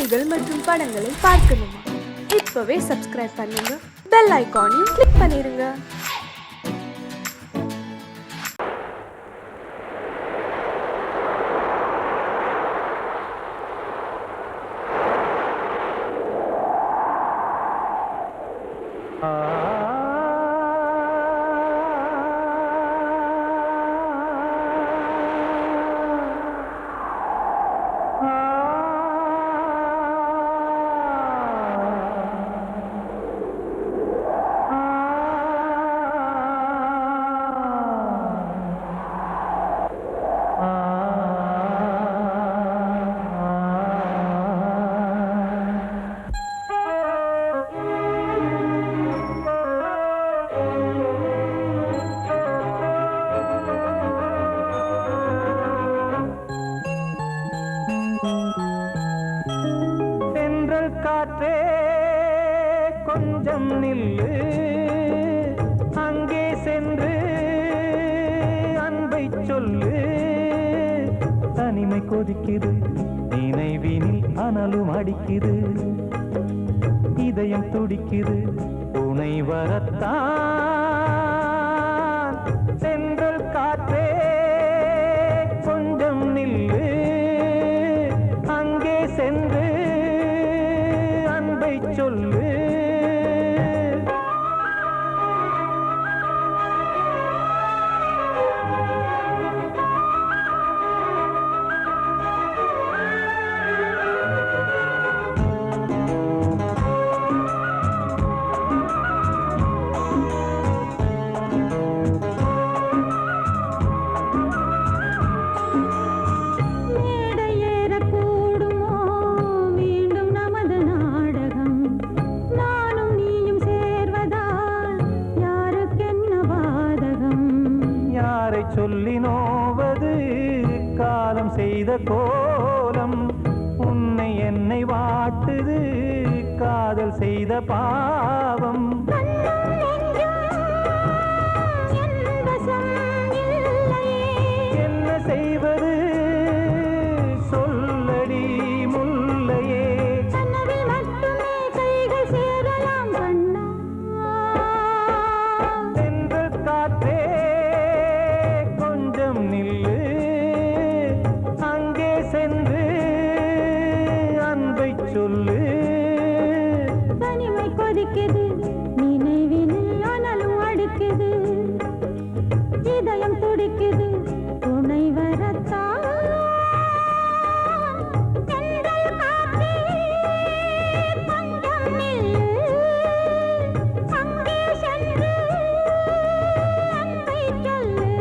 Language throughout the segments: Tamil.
செய்திகள் மற்றும் படங்களை பார்க்கணுமா? இப்பவே சப்ஸ்கிரைப் பண்ணுங்க, பெல் ஐகானையும் கிளிக் பண்ணிருங்க. காற்றே கொஞ்சம் நில்லு, அங்கே சென்று அன்பை சொல்லு. தனிமை கொதிக்குது, நினைவினில் அனலும் அடிக்குது, இதயம் துடிக்குது, துணை வரத்தான். சென்றல் காற்றே கொஞ்சம் நில்லு, அங்கே சென்று சொல்லு. சொல்லி நோவது காலம் செய்த கோலம், உன்னை என்னை வாட்டுது காதல் செய்த பாவம். என்ன செய்வது சொல்லடி முல்லையே, சென்ற காற்றே நில்லு, அங்கே சென்று அன்பை சொல்லு. தனிமை கொதிக்குது, நினைவினில் அனலும் அடிக்குது, இதயம் துடிக்குது, துணை வரத்தான். சென்றல் காற்றே கொஞ்சம் நில்லு, அங்கே சென்று அன்பை சொல்லு.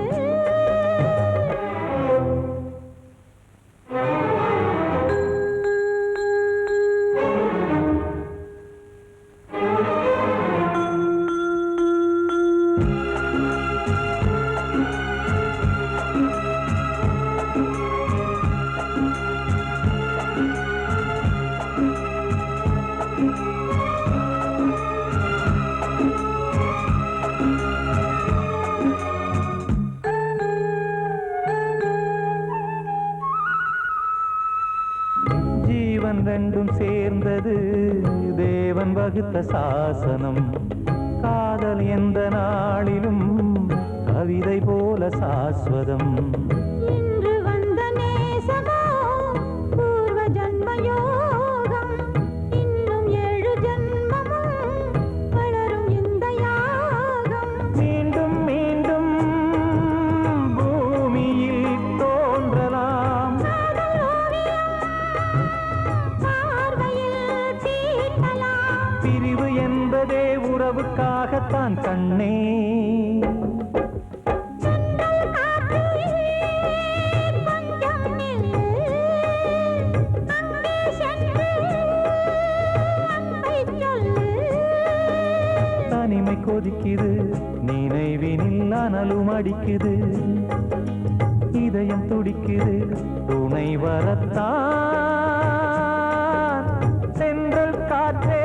ஜீவன் ரெண்டும் சேர்ந்தது தேவன் வகுத்த சாசனம். காதல் எந்த நாளிலும் கவிதை போல சாஸ்வதம். இன்று வந்த நேசமோ பூர்வ ஜன்ம யோகம், இன்னும் 7 ஜன்மமும் வளரும் இந்த யாகம். மீண்டும் மீண்டும் பூமியில் தோன்றலாம், பிரிவு என்பதே உறவுக்காகத்தான் கண்ணே. தனிமை கொதிக்குது, நினைவினில் அனலும் அடிக்குது, இதயம் துடிக்குது, துணை வரத்தான். சென்றல் காற்றே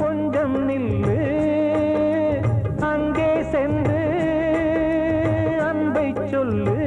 கொஞ்சம் நில்லு, அங்கே சென்று அன்பை சொல்லு.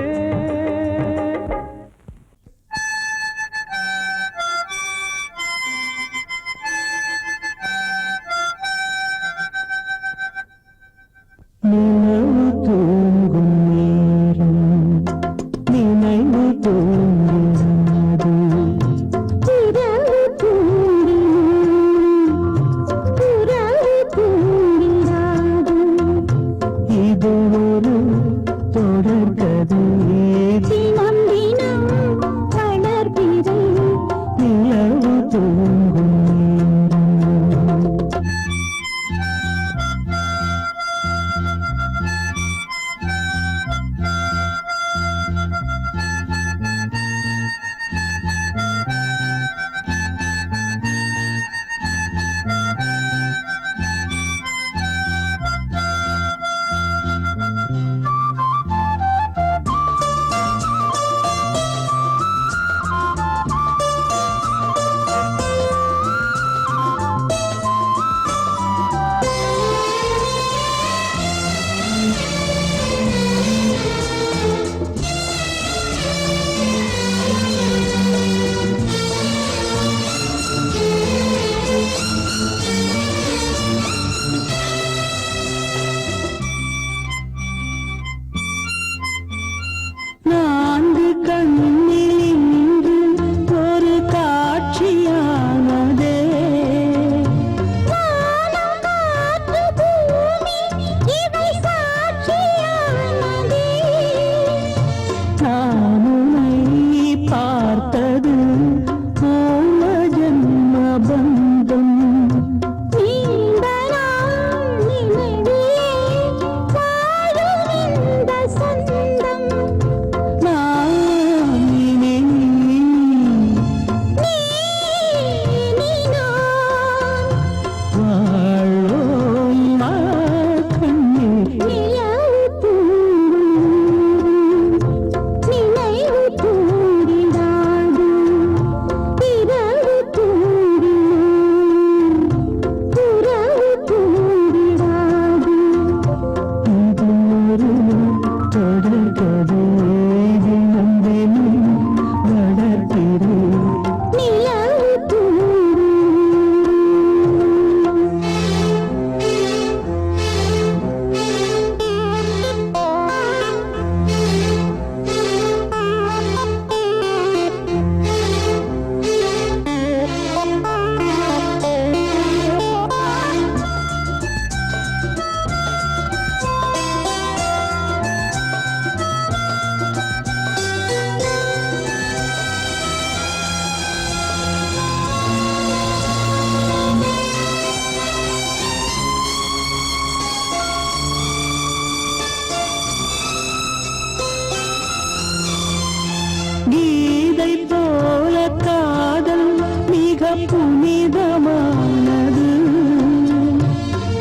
புனிதமானது.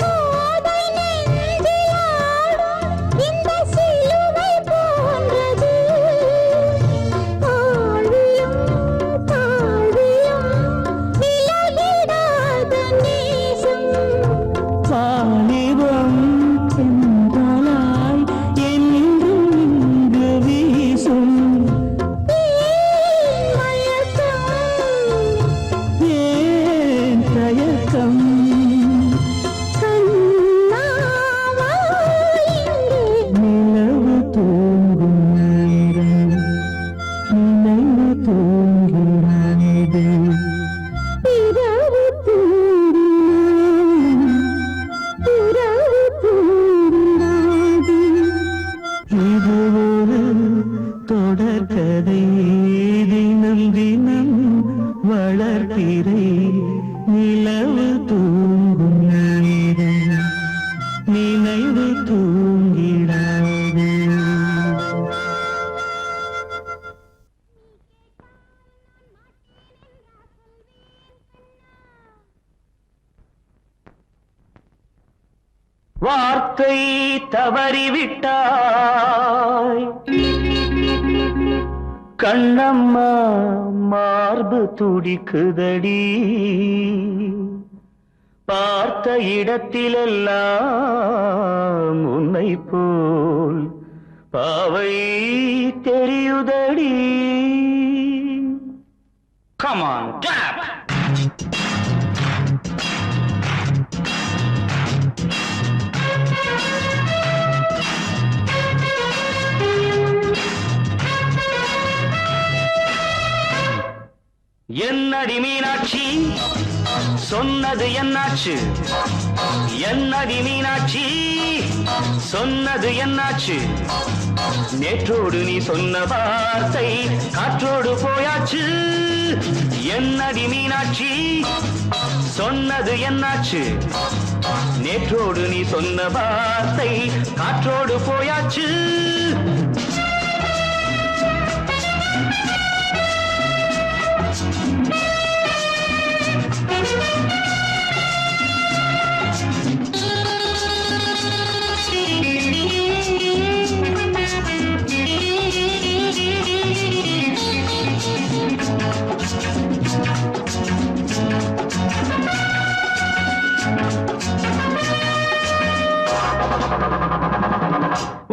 கோதை நெஞ்சிலாடும் இந்த சிலுவை போன்றது. ஆழியும் தாழியும் விலகிடாத நேசம். வாலிபம் என்றாய் என்றும் இங்கு வீசும். ஏன் மயக்கம்? ஏன் தயக்கம்? கண்ணாவா இங்கே நிலவு தூங்கும் நேரம் நினைவு தூங்கிறது. இரவு தூங்கினான், இரவு தூங்கினாது. இது ஒரு தொடர்கதை, தினம் தினம் வளர்பிறை நிலவு தூங்கும் நேரம் நினைவு தூங்கிடாது. வார்த்தை தவறிவிட்டாய் கண்ணம்மா, மார்பு துடிக்குதடி. பார்த்த இடத்திலெல்லாம் உன்னை போல் பாவை தெரியுதடி. Come on, clap! என்னடி மீனாட்சி சொன்னது என்னாச்சு? என்னடி மீனாட்சி சொன்னது என்னாச்சு? நேற்றோடு நீ சொன்ன வார்த்தை காற்றோடு போயாச்சு. என்னடி மீனாட்சி சொன்னது என்னாச்சு? நேற்றோடு நீ சொன்ன வார்த்தை காற்றோடு போயாச்சு.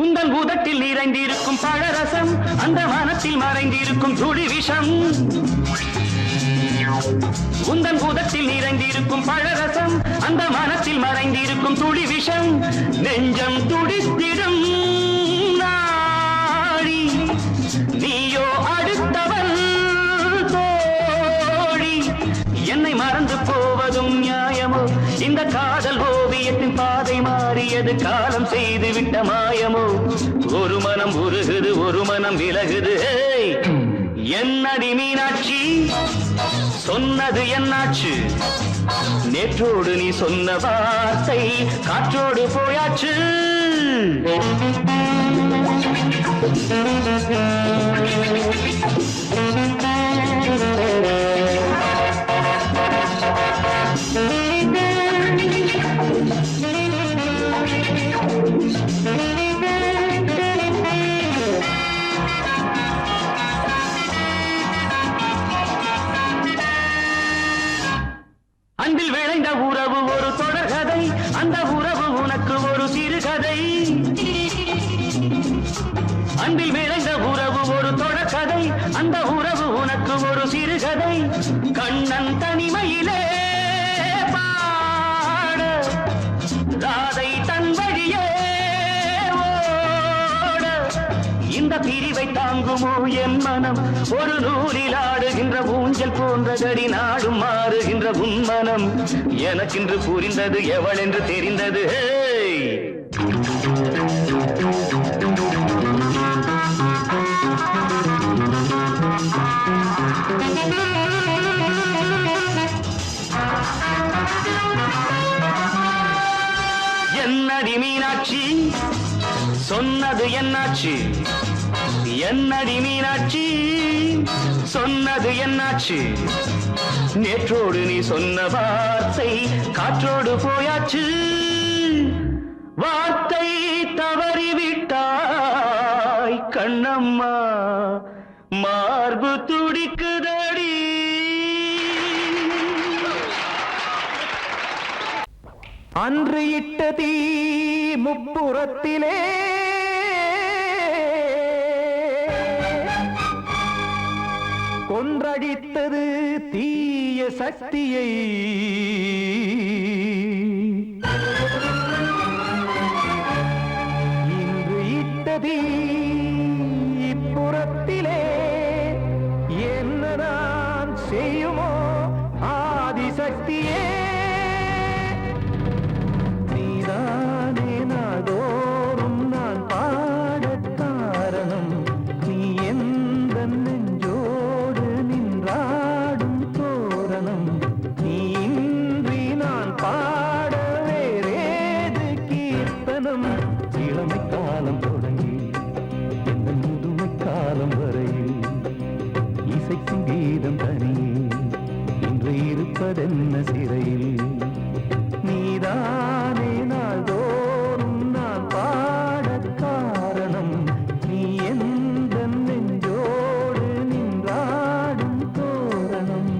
உந்தன் பூதத்தில் நிறைந்திருக்கும் பழரசம், அந்த வானத்தில் மறைந்திருக்கும் துளி விஷம். உந்தன் பூதத்தில் நிறைந்திருக்கும் பழரசம், அந்த வானத்தில் மறைந்திருக்கும் துளி விஷம். நெஞ்சம் துடித்திடும் நாடி, நீயோ அடுத்தவன் தோழி. என்னை மறந்து போவதும் நியாயமோ? இந்த காதல் ஓவியத்தின் பாதை மாறியது, காலம் செய்து விட்ட மாயமோ? ஒரு மனம் உருகுது, ஒரு மனம் விலகுது. என்னடி மீனாட்சி சொன்னது என்னாச்சு? நேற்றோடு நீ சொன்ன வார்த்தை காற்றோடு போயாச்சு. அன்பில் விளைந்த உறவு ஒரு தொடர்கதை, அந்த உறவு உனக்கு ஒரு சிறுகதை. அன்பில் விளைந்த உறவு ஒரு தொடர்கதை, அந்த உறவு உனக்கு ஒரு சிறுகதை. கண்ணன் தனிமையிலே பாட, ராதை தன் வழியே ஓட. இந்த பிரிவை தாங்குமோ என் மனம்? ஒரு நூலில் ஆடுகின்ற ஊஞ்சல் போன்றதடி, நாடும் மாறுகின்ற உன்மனம். எனக்கென்று புரிந்தது எவள் என்று தெரிந்தது. என்னடி மீனாட்சி சொன்னது என்னாச்சு? என்னடி மீனாட்சி சொன்னது என்னாச்சு நேற்றோடு நீ சொன்ன வார்த்தை காற்றோடு போயாச்சு வார்த்தை தவறிவிட்டாய் கண்ணம்மா மார்பு துடிக்குதடி அன்று இட்ட தீ முப்புறத்திலே கொன்றடித்தது தீய சக்தியை இன்று இட்ட தீ இப்புறத்திலே என்னதான் செய்யுமோ ஆதிசக்தியே நீதானே நாள்தோறும் நான் பாடக் காரணம் நீ எந்த நெஞ்சோடு நின்றாடும் தோரணம் நீ இன்றி நான் பாட வேறேது கீர்த்தனம் இளமை காலம் தொடங்கி எந்த முதுமை காலம் வரையில் இசைக்கும் கீதம் தனியே இன்று இருப்பதென்ன சிறையில் நீதானே நாள்தோறும் நான் பாடக் காரணம் நீ எந்த நெஞ்சோடு நின்றாடும் தோரணம்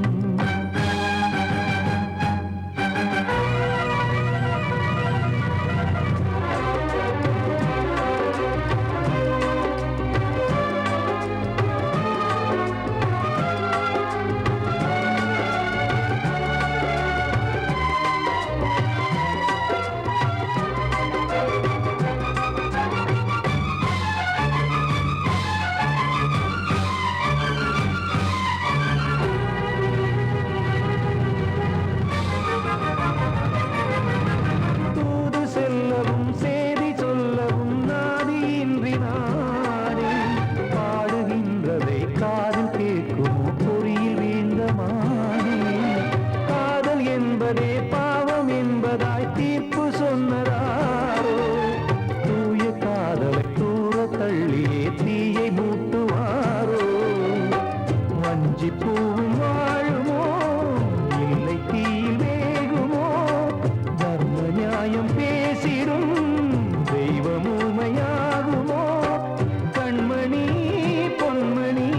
தூது செல்லவும் சேதி சொல்லவும் நாதியின்றி நானே பாடுகின்றதை காதில் கேட்கும் பொறியில் வீழ்ந்தமானே காதல் என்பதே பாவம் என்பதாய் தீர்ப்பு சொன்னதாரோ தூய காதலை தூர தள்ளியே தீயை மூட்டுவாரோ வஞ்சி பூவும் வாழுமோ இல்லை தீயில் வேகுமோ தர்ம நியாயம் பேசிடும் தெய்வம் ஊமையாகுமோ கண்மணி பொன்மணி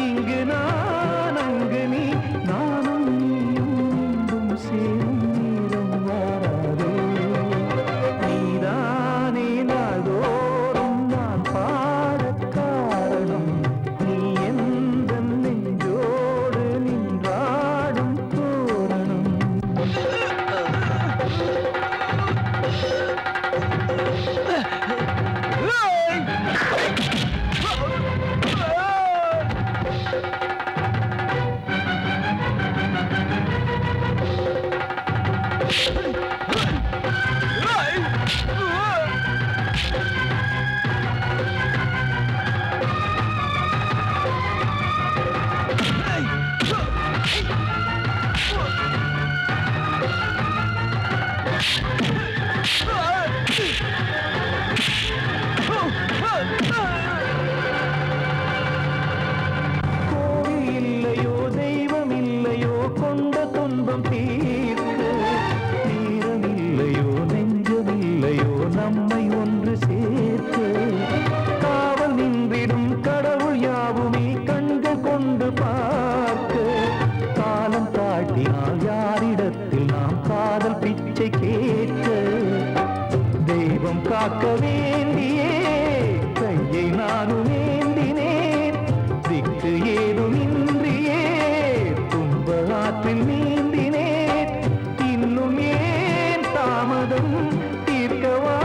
இங்கு நான் அங்கு நீ நானும் நீயும் மீண்டும் சேரும் நேரம் வாராதே நீதானே நாள்தோறும் நான் பாடக் காரணம் நீ எந்த நெஞ்சோடு நின்றாடும் தோரணம் கோவில் இல்லையோ தெய்வம் இல்லையோ கொண்ட துன்பம் தீர்க்க நேரம் இல்லையோ நெஞ்சம் இல்லையோ நம்மை ஒன்று சேர்க்க காவல் நின்றிடும் கடவுள் யாவுமே கண்கள் கொண்டு பார்க்க காலம் காட்டினால் யாரிடத்தில் நாம் காதல் பிச்சை கேட்க தெய்வம் காக்க வேண்டியே கையை நானும் ஏந்தினேன் திக்கு ஏதுமின்றியே துன்ப ஆற்றில் நீந்தினேன் இன்னும் ஏன் தாமதம் தீர்க்கவா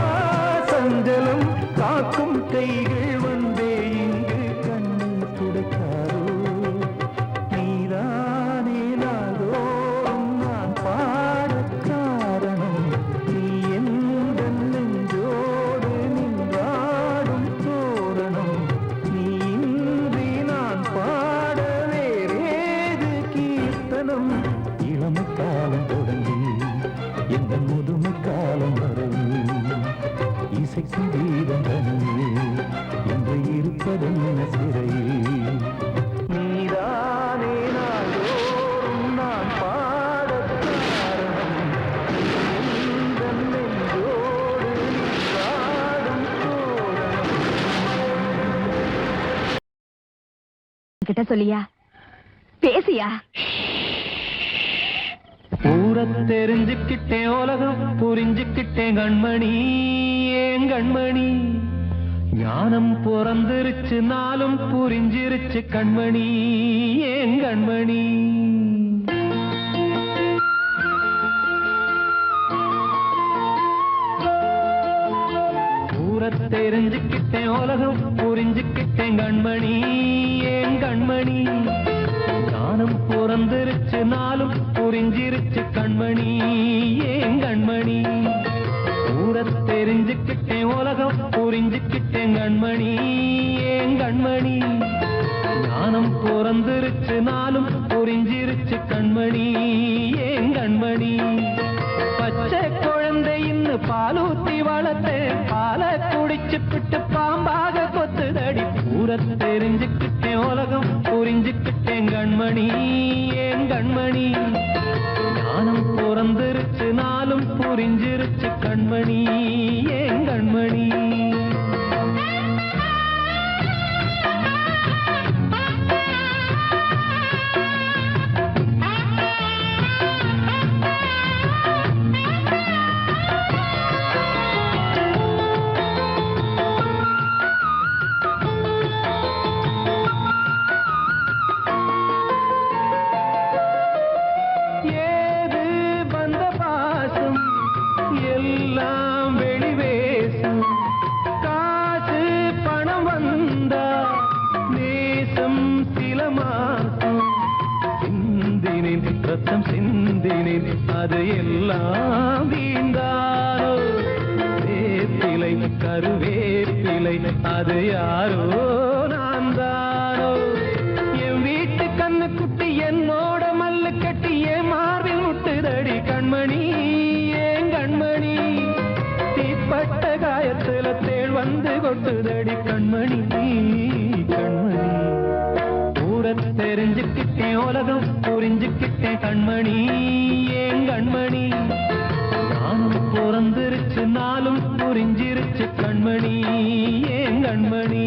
சஞ்சலம் காக்கும் கைகள் வந்தே இங்கு கண்ணீர் துடைக்காரோ நீதானே நாள்தோறும் நான் பாடக் காரணம் நீ எந்த நெஞ்சோடு நின்றாடும் தோரணம் நீ இன்றி நான் பாட வேறேது கீர்த்தனம் இளமை காலம் தொடங்கி எந்த முதுமை காலம் வரையில் இசைக்கும் கீதம் தனியே இந்த இன்று இருப்பதென்ன சிறையில் நீதானே நாள்தோறும் நான் பாடக் காரணம் எந்தன் நெஞ்சோடு நீ பாடும் தோரணம் கிட்ட சொல்லியா பேசியா ஊரை தெரிஞ்சுக்கிட்டேன் உலகம் புரிஞ்சுக்கிட்டேன் கண்மணி ஏன் கண்மணி ஞானம் பிறந்திருச்சு நாளும் புரிஞ்சிருச்சு கண்மணி ஏன் கண்மணி ஊரை தெரிஞ்சுக்கிட்டேன் உலகம் புரிஞ்சுக்கிட்டேன் கண்மணி ஏன் கண்மணி ஞானம் பிறந்திருச்சு நாளும் புரிஞ்சிருச்சு கண்மணி ஏன் கண்மணி ஊரை தெரிஞ்சுக்கிட்டேன் உலகம் புரிஞ்சுக்கிட்டேன் கண்மணி ஏன் கண்மணி ஞானம் பிறந்திருச்சு நாளும் புரிஞ்சிருச்சு கண்மணி ஏன் கண்மணி பச்சை குழந்தை இன்னும் பாலூத்தி வளர்த்தேன் பாலை குடிச்சு பிட்டு பாம்பாக கொத்துதடி ஊரை தெரிஞ்சுக்கிட்டேன் உலகம் புரிஞ்சுக்கிட்டேன் கண்மணி ஏன் கண்மணி ஞானம் பிறந்திருச்சு நாளும் புரிஞ்சிருச்சு கண்மணி ஏன் கண்மணி ஏது வந்த பாசம் எல்லாம் வெளிவேசம் காசு பணம் வந்தா நேசம் சில மாசம் சிந்தினேன் ரத்தம் சிந்தினேன் அது எல்லாம் வீந்தாரோ வேப்பிலை கருவேப்பிலை அது யாரோ நான் தானோ என் வீட்டு கண்ணு குட்டி என்னோட மல்லு கட்டி என் மார்பில் முட்டுதடி கண்மணி ஏன் கண்மணி தீப்பட்ட காயத்துல தேள் வந்து கொட்டுதடி கண்மணி கண்மணி ஊரை தெரிஞ்சுக்கிட்டேன் உலகம் புரிஞ்சுக்கிட்டேன் கண்மணி ஏன் கண்மணி நானும் பிறந்திருச்சு நாளும் புரிஞ்சிருச்சு கண்மணி ஏன் கண்மணி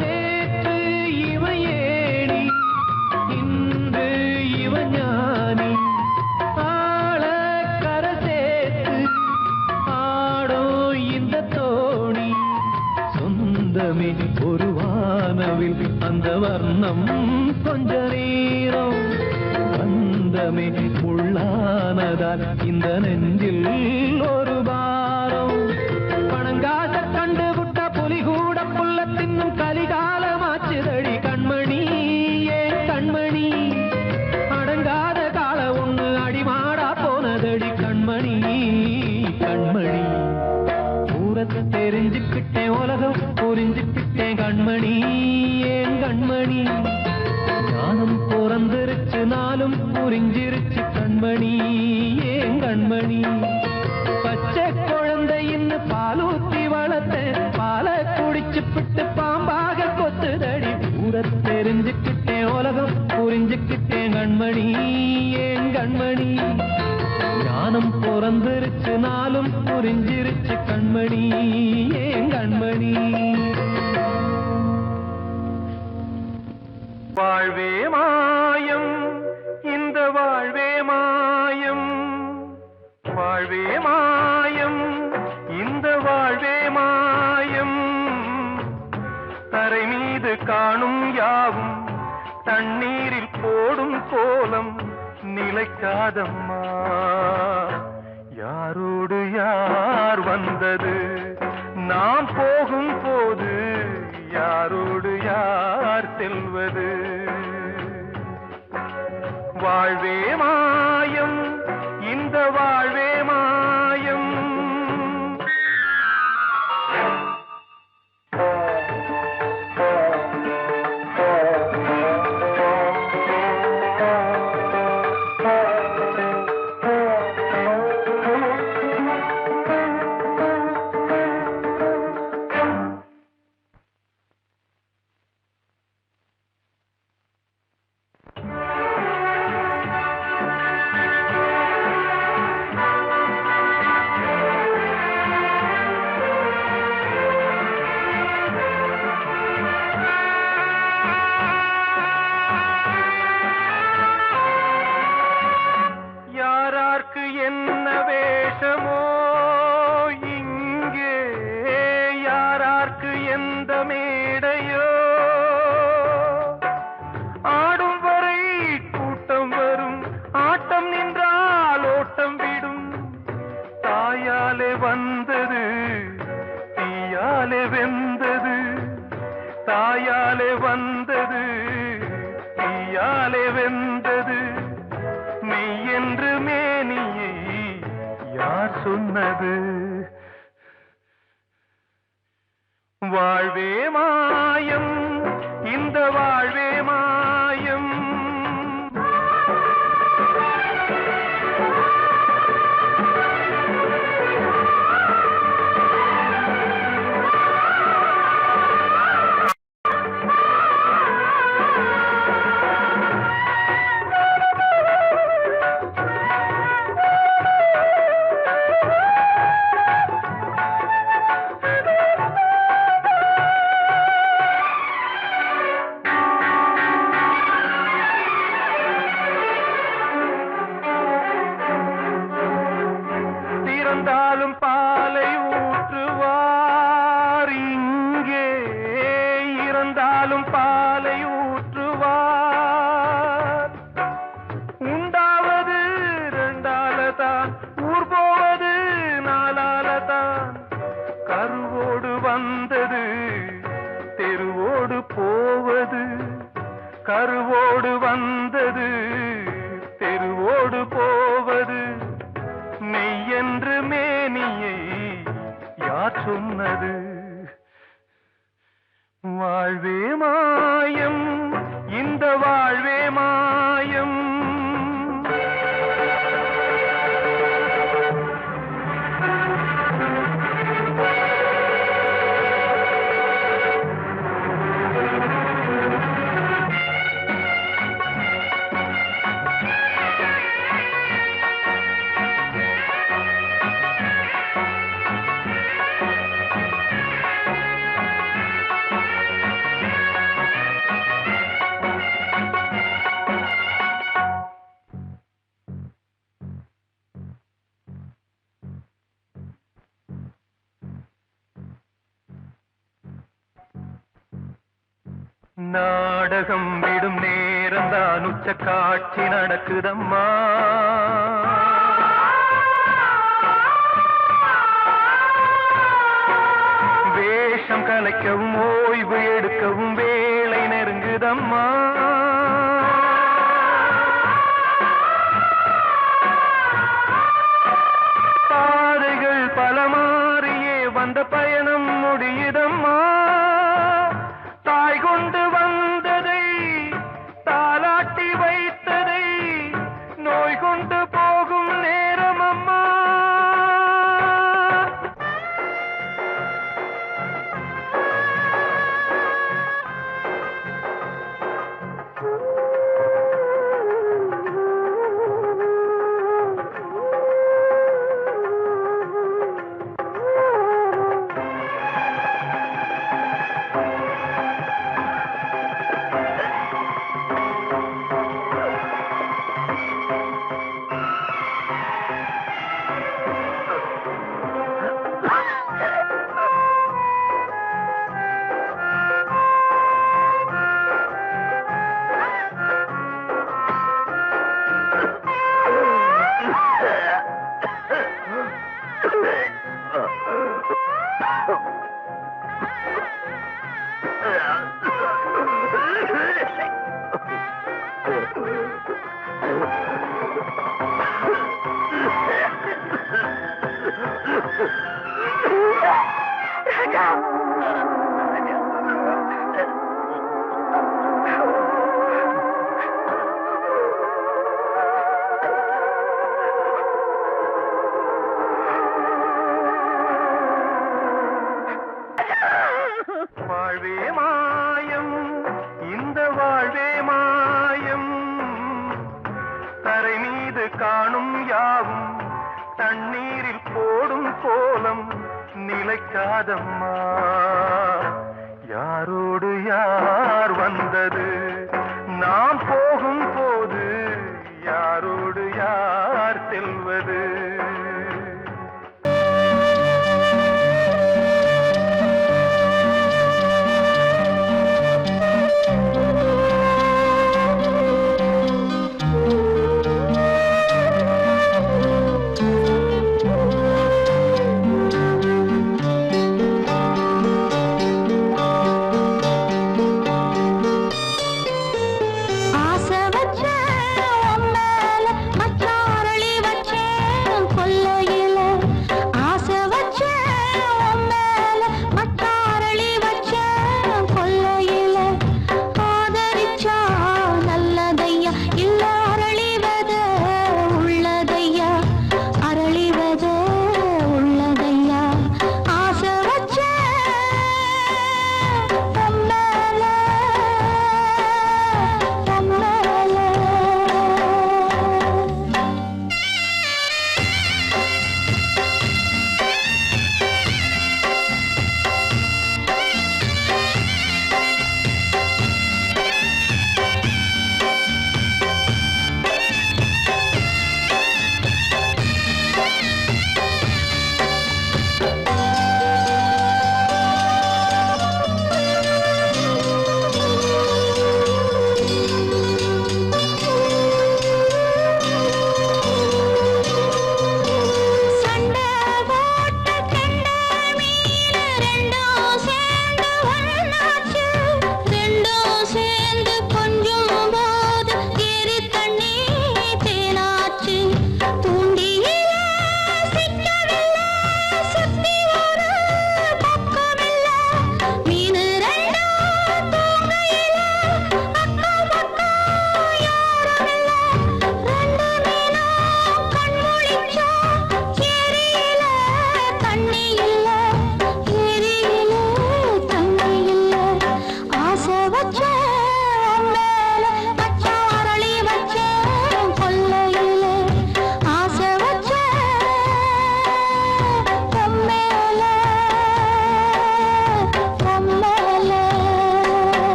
நேற்று இவன் ஏணி இன்று இவன் ஞானி ஆள கரை சேர்த்து ஆடோ இந்த தோணி சொந்தமே ஒரு வானவில் அந்த வர்ணம் கொஞ்ச நேரம் பந்தமே உள்ளானதால் இந்த நெஞ்சில் ஒரு பாரம் பணங்காச கண்டு விட்ட புலி கூட புல்ல தின்னும் கலிகாலமாச்சுதடி கண்மணி ஏன் கண்மணி அடங்காத கால ஒண்ணு அடிமாடா போனதடி கண்மணி கண்மணி ஊரை தெரிஞ்சுக்கிட்டேன் உலகம் புரிஞ்சுக்கிட்டேன் கண்மணி ஏன் கண்மணி ஞானம் பிறந்திருச்சு நாளும் புரிஞ்சிருச்சு கண்மணி ஏன் கண்மணி பச்சை குழந்தை இன்னும் பாலூத்தி வளர்த்தேன் பாலை குடிச்சு பிட்டு பாம்பாக கொத்துதடி ஊரை தெரிஞ்சுக்கிட்டேன் உலகம் புரிஞ்சுக்கிட்டேன் கண்மணி ஏன் கண்மணி ஞானம் பிறந்திருச்சு நாளும் புரிஞ்சிருச்சு கண்மணி ஏன் கண்மணி வாழ்வே மாயம் இந்த வாழ்வே மாயம் வாழ்வே மாயம் இந்த வாழ்வே மாயம் தரை மீது காணும் யாவும் தண்ணீரில் போடும் கோலம் நிலைக்காதம்மா யாரோடு யார் வந்தது நாம் போகும் போது யாரோடு யார் செல்வது வாழ்வே மாயம் இந்த பிறந்தது தாயாலே வந்தது தீயாலே வெந்தது மெய் என்று மேனியை யார் சொன்னது வாழ்வே மாயம் இந்த வாழ்வே மாயம் இறந்தாலும் பாலை ஊற்றுவார் இங்கே இறந்தாலும் பாலை ஊற்றுவார் உண்டாவது ரெண்டாலதான் ஊர் போவது நாலாலதான் கருவோடு வந்தது தெருவோடு போவது கருவோடு வந்தது தெருவோடு போவது மெய் என்று மேனியை யார் சொன்னது வாழ்வே மாயம் இந்த வாழ்வே மாயம் நாடகம் விடும் நேரம்தான் உச்ச காட்சி நடக்குதம்மா வேஷம் கலைக்கவும் ஓய்வு எடுக்கவும் வேலை நெருங்குதம்மா பாதைகள் பல மாறியே வந்த பயணம் முடியுதம்மா தாய் கொண்டு வந்ததை தாலாட்டி வைத்ததை நோய் கொண்டு போகும் நேரம் அம்மா வாழ்வே மாயம் இந்த வாழ்வே மாயம் தரை மீது காணும் யாவும் தண்ணீரில் போடும் கோலம் நிலைக்காதம்மா யாரோடு யார் வந்தது நாம் போகும் போது யாரோடு யார் செல்வது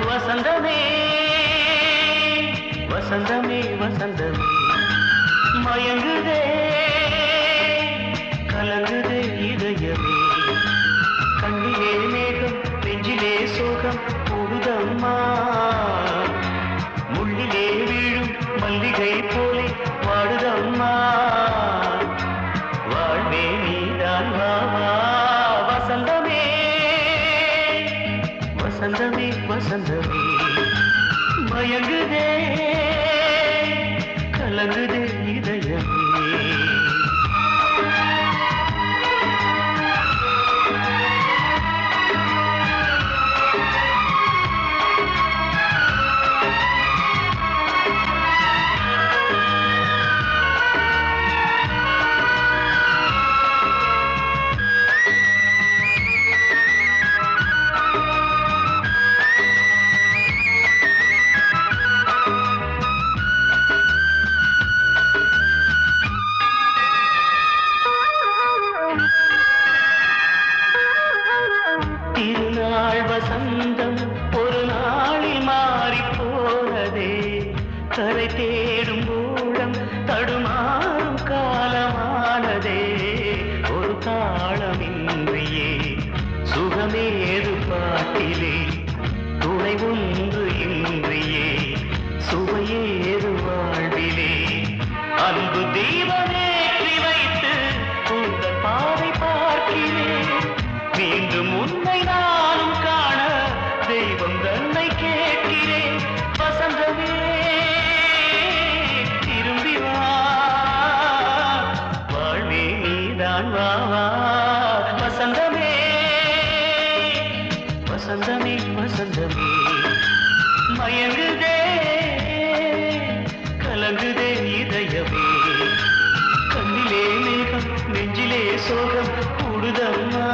வசந்தமே வசந்தமே வசந்தமே மயங்குதே கலங்குதே இதயமே கண்ணிலே மேகம் நெஞ்சிலே சோகம் கூடுதம்மா முள்ளிலே வீழும் மல்லிகை போலே வாடுதம்மா வாழ்வே நீதான் வாவா வசந்தமே வசந்தமே வசந்தமே மயங்குதே கலங்குதே இதயமே திருநாள் வசந்தம் ஒரு நாளில் மாறி போனதே கரை தேடும் ஊழம் தடுமாறும் காலமானதே ஒரு தாளமின்றியே சுகமேது பாட்டிலே துணை ஒன்று இன்றியே சுவையேது வாழ்விலே அன்பு தீபமேற்றி வைத்து உங்கள் பாதை பார்க்கிறேன் மீண்டும் உன்னை நானும் காண தெய்வம் தன்னை கேட்கிறேன் வசந்தமே திரும்பி வா வாழ்வே நீதான் வா வசந்தமே வசந்தமே வசந்தமே மயங்குதே கலங்குதே இதயமே கண்ணிலே மேகம் நெஞ்சிலே சோகம் கூடுதம்மா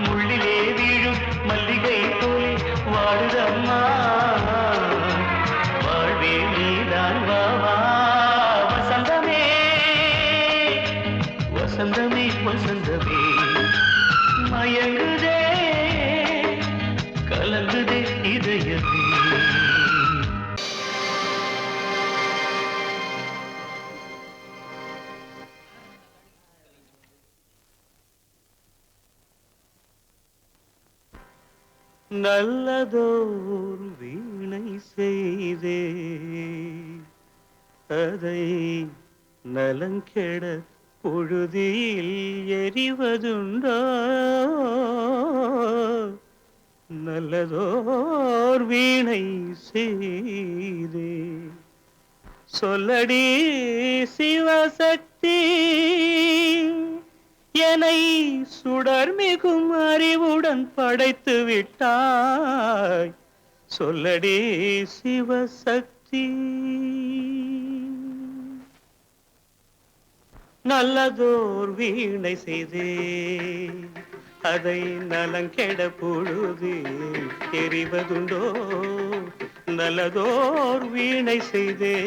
முள்ளிலே வீழும் மல்லிகை போலே வாடுதம்மா வாழ்வே நீதான் வா வசந்தமே வசந்தமே வசந்தமே மயங்குதே கலங்குதே இதயமே நல்லதோர் வீணை செய்தே அதை நலங்கெட பொழுதில் எறிவதுண்டோ நல்லதோர் வீணை செய்தே சொல்லடி சிவசக்தி என்னை சுடர் மிகும் அறிவுடன் படைத்து விட்டாய் சொல்லடி சிவசக்தி நல்லதோர் வீணை செய்தே அதை நலங்கெட பொழுது எறிவதுண்டோ நல்லதோர் வீணை செய்தே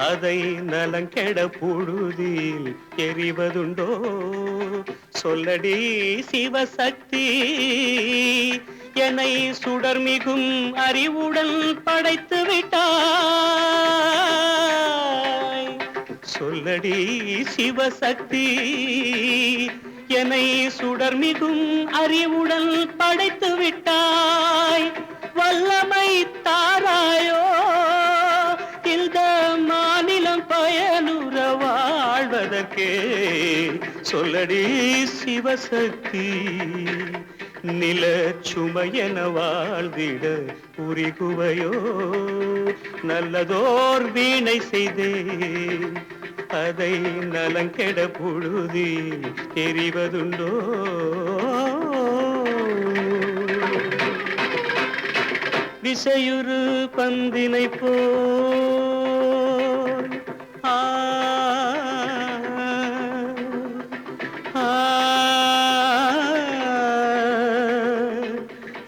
அதை நலங்கெட பொழுதில் எறிவதுண்டோ சொல்லடி சிவசக்தி என்னை சுடர் மிகும் அறிவுடன் படைத்து விட்டாய் சொல்லடி சிவசக்தி என்னை சுடர் மிகும் அறிவுடன் படைத்து விட்டாய் வல்லமை தாராயோ இந்த மாநிலம் பயனுற வாழ்வதற்கே சொல்லடி சிவசக்தி நில சுமையென வாழ்ந்திட உரிகுவையோ நல்லதோர் வீணை செய்தே அதை நலங்கெட பொழுதி எறிவதுண்டோ விசையுறு பந்தினை போல் ஆ ஆ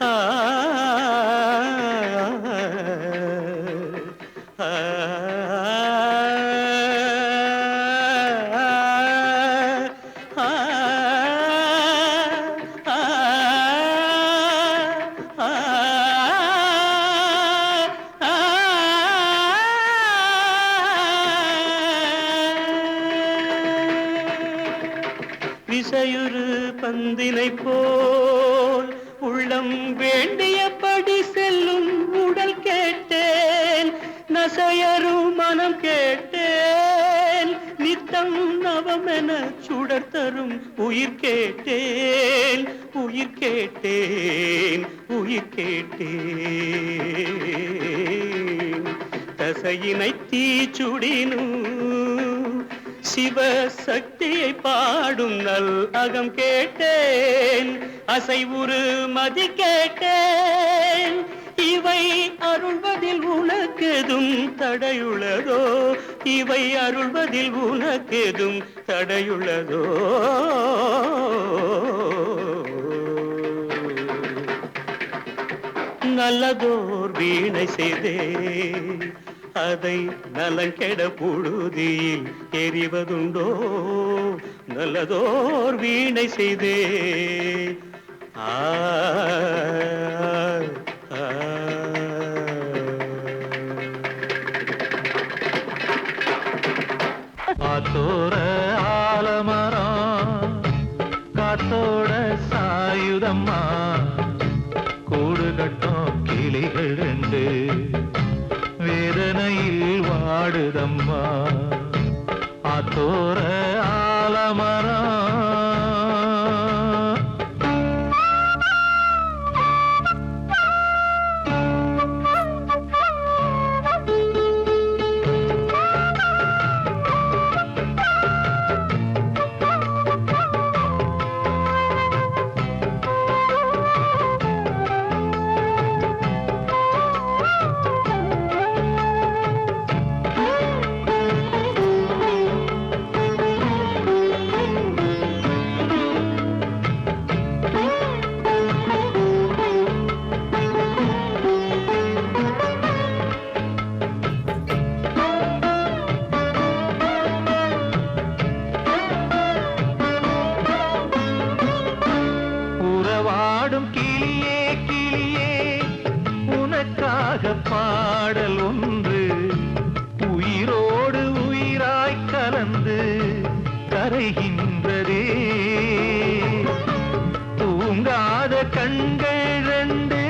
ஆ விசையுறு பந்தினை போல் உள்ளம் வேண்டியபடி செல்லும் உடல் கேட்டேன் நசையரும் மனம் கேட்டேன் நித்தம் நவமென சுடர் தரும் உயிர் கேட்டேன் உயிர் கேட்டேன் உயிர் கேட்டேன் தசையினை தீச்சுடினும் சிவசக்தியை பாடும் நல் அகம் கேட்டேன் அசைவுறு மதி கேட்டேன் இவை அருள்வதில் உனக்கெதும் தடையுள்ளதோ இவை அருள்வதில் உனக்கெதும் தடையுள்ளதோ நல்லதோர் வீணை செய்தே அதை நலங்கெட புழுதியில் எறிவதுண்டோ நல்லதோர் வீணை செய்தே ஆ ஆத்தோர ஆலமரம் காத்தோட சாயுதம்மா கூடு கட்டும் கிளிகள் ரெண்டு வேதனையில் வாடுதம்மா ஆத்தோர ஆலமரம் பாடும் கிளியே கிளியே உனக்காக பாடல் ஒன்று உயிரோடு உயிராய் கலந்து கரைகின்றதே தூங்காத கண்கள் ரெண்டு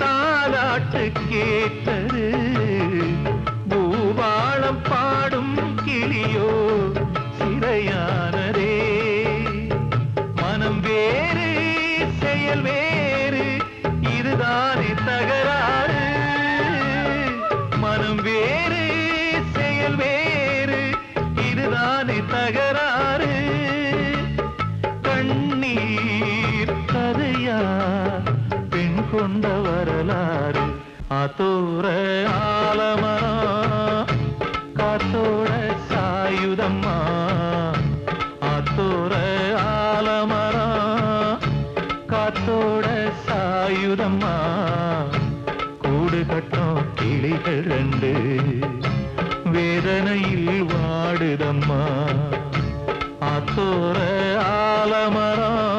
தாலாட்டு கேட்டது பூபாளம் பாடும் கிளியோ சிறையானதே மனம் வேறு செயல் வேறு இதுதானே தகராறு மனம் வேறு செயல் வேறு இதுதானே தகராறு கண்ணீர் கதையா பெண் கொண்ட வரலாறு ஆத்தோர ஆலமரம் காத்தோட சாயுதம்மா ஆத்தோர ஆலமரம் காத்தோட சாயுதம்மா கூடு கட்டும் கிளிகள் ரெண்டு வேதனையில் வாடுதம்மா ஆத்தோர ஆலமரம்